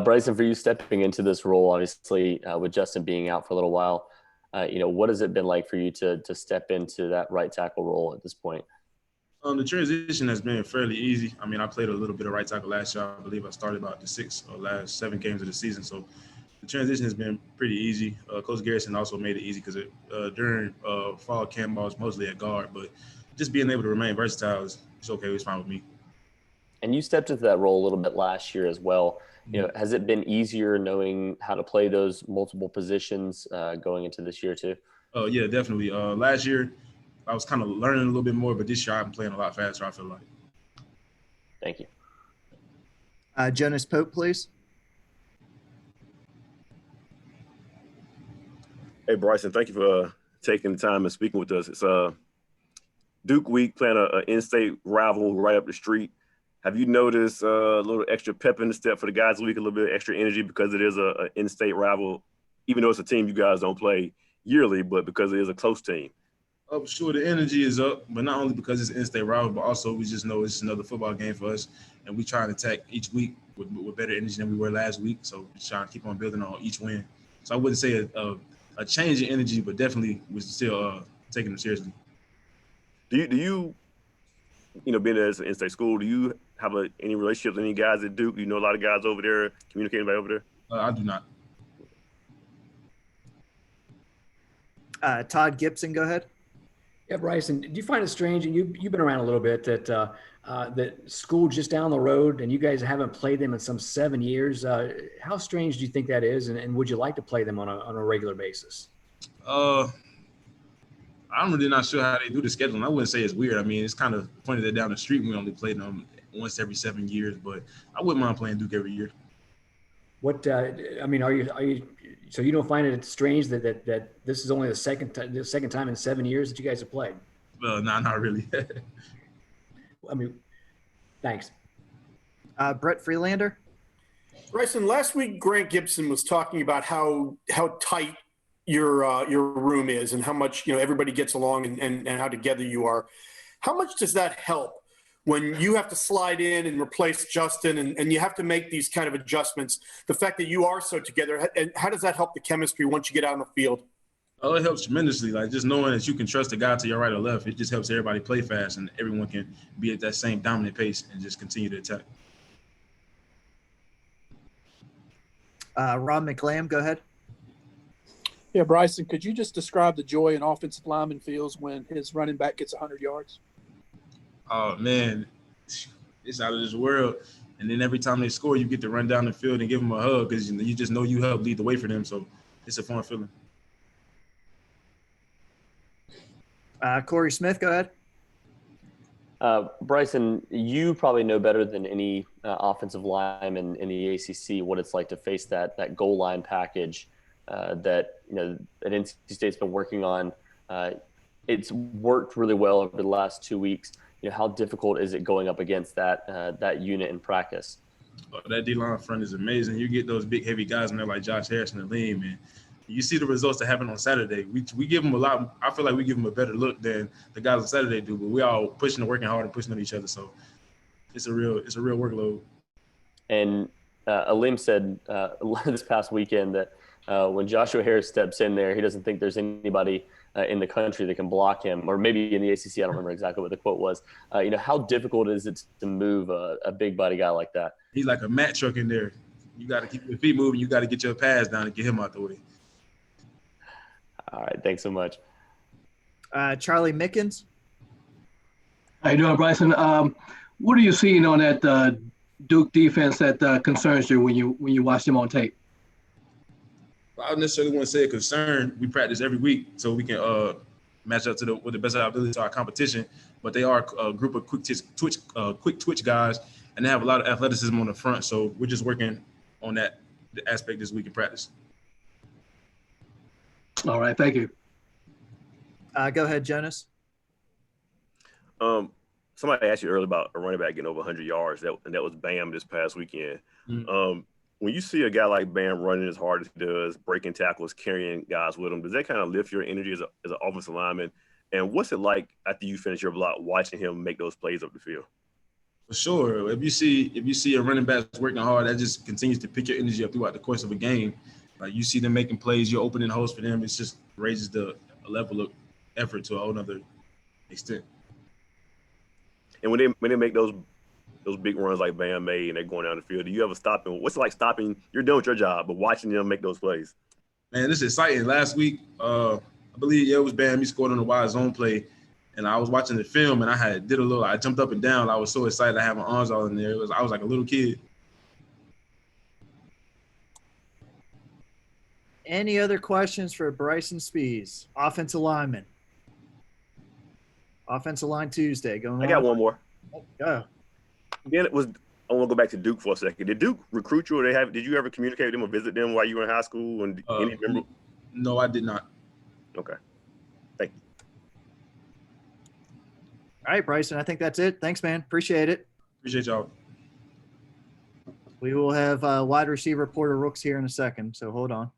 Bryson, for you stepping into this role, obviously with Justin being out for a little while, what has it been like for you to step into that right tackle role at this point? The transition has been fairly easy. I mean, I played a little bit of right tackle last year. I believe I started about the last 7 games of the season. So the transition has been pretty easy. Coach Garrison also made it easy because during fall camp, I was mostly at guard. But just being able to remain versatile is okay. It's fine with me. And you stepped into that role a little bit last year as well. Has it been easier knowing how to play those multiple positions going into this year too? Yeah, definitely. Last year, I was kind of learning a little bit more, but this year I'm playing a lot faster, I feel like. Thank you. Jonas Pope, please. Hey, Bryson, thank you for taking the time and speaking with us. It's Duke week, playing an in-state rival right up the street. Have you noticed a little extra pep in the step for the guys this week, a little bit extra energy because it is an in-state rival, even though it's a team you guys don't play yearly, but because it is a close team? Oh, sure, the energy is up, but not only because it's an in-state rival, but also we just know it's another football game for us, and we try and attack each week with better energy than we were last week. So we're trying to keep on building on each win. So I wouldn't say a change in energy, but definitely we're still taking them seriously. Do you being as an in-state school, do you have any relationships with any guys at Duke? You know a lot of guys over there, communicating about over there? I do not. Todd Gibson, go ahead. Yeah, Bryson, do you find it strange, and you've been around a little bit, that school just down the road and you guys haven't played them in some 7 years? How strange do you think that is, and would you like to play them on a regular basis? I'm really not sure how they do the scheduling. I wouldn't say it's weird. I mean, it's kind of funny that down the street we only play them once every 7 years, but I wouldn't mind playing Duke every year. What I mean, are you? So you don't find it strange that this is only the second time in 7 years that you guys have played? No, not really. I mean, thanks. Brett Freelander. Bryson, last week Grant Gibson was talking about how tight your room is and how much everybody gets along and how together you are. How much does that help when you have to slide in and replace Justin and you have to make these kind of adjustments? The fact that you are so together, and how does that help the chemistry once you get out on the field? Oh, it helps tremendously. Like just knowing that you can trust the guy to your right or left, it just helps everybody play fast and everyone can be at that same dominant pace and just continue to attack. Ron McLam, go ahead. Yeah, Bryson, could you just describe the joy an offensive lineman feels when his running back gets 100 yards? Oh, man, it's out of this world. And then every time they score, you get to run down the field and give them a hug because you just know you helped lead the way for them. So it's a fun feeling. Corey Smith, go ahead. Bryson, you probably know better than any offensive lineman in the ACC what it's like to face that goal line package that that NC State's been working on. It's worked really well over the last 2 weeks. How difficult is it going up against that unit in practice? Oh, that D-line front is amazing. You get those big, heavy guys in there like Josh Harrison and Lean, man. You see the results that happen on Saturday. We give them a lot. I feel like we give them a better look than the guys on Saturday do. But we all pushing and working hard and pushing on each other. So it's a real workload. And Alim said this past weekend that when Joshua Harris steps in there, he doesn't think there's anybody in the country that can block him, or maybe in the ACC. I don't remember exactly what the quote was. How difficult is it to move a big body guy like that? He's like a mat truck in there. You got to keep your feet moving. You got to get your pass down and get him out the way. All right. Thanks so much. Charlie Mickens. How you doing, Bryson? What are you seeing on that Duke defense that concerns you when you watch them on tape? I don't necessarily want to say a concern. We practice every week so we can match up with the best of our ability to our competition. But they are a group of quick twitch guys, and they have a lot of athleticism on the front. So we're just working on that aspect this week in practice. All right, thank you. Go ahead, Jonas. Somebody asked you earlier about a running back getting over 100 yards, and that was Bam this past weekend. Mm-hmm. When you see a guy like Bam running as hard as he does, breaking tackles, carrying guys with him, does that kind of lift your energy as an offensive lineman? And what's it like after you finish your block watching him make those plays up the field? For sure. If you see a running back working hard, that just continues to pick your energy up throughout the course of a game. Like you see them making plays, you're opening holes for them. It's just raises the level of effort to a whole nother extent. And when they make those big runs like Bam made and they're going down the field, do you ever stop them? What's it like stopping? You're doing your job, but watching them make those plays. Man, this is exciting. Last week, I believe it was Bam. He scored on a wide zone play, and I was watching the film, and I jumped up and down. I was so excited. I had my arms all in there. I was like a little kid. Any other questions for Bryson Speas, offensive lineman? Offensive line Tuesday. I got one more. Go. Then I want to go back to Duke for a second. Did Duke recruit you, or did you ever communicate with them or visit them while you were in high school? And any member? No, I did not. Okay. Thank you. All right, Bryson. I think that's it. Thanks, man. Appreciate it. Appreciate y'all. We will have wide receiver Porter Rooks here in a second, so hold on.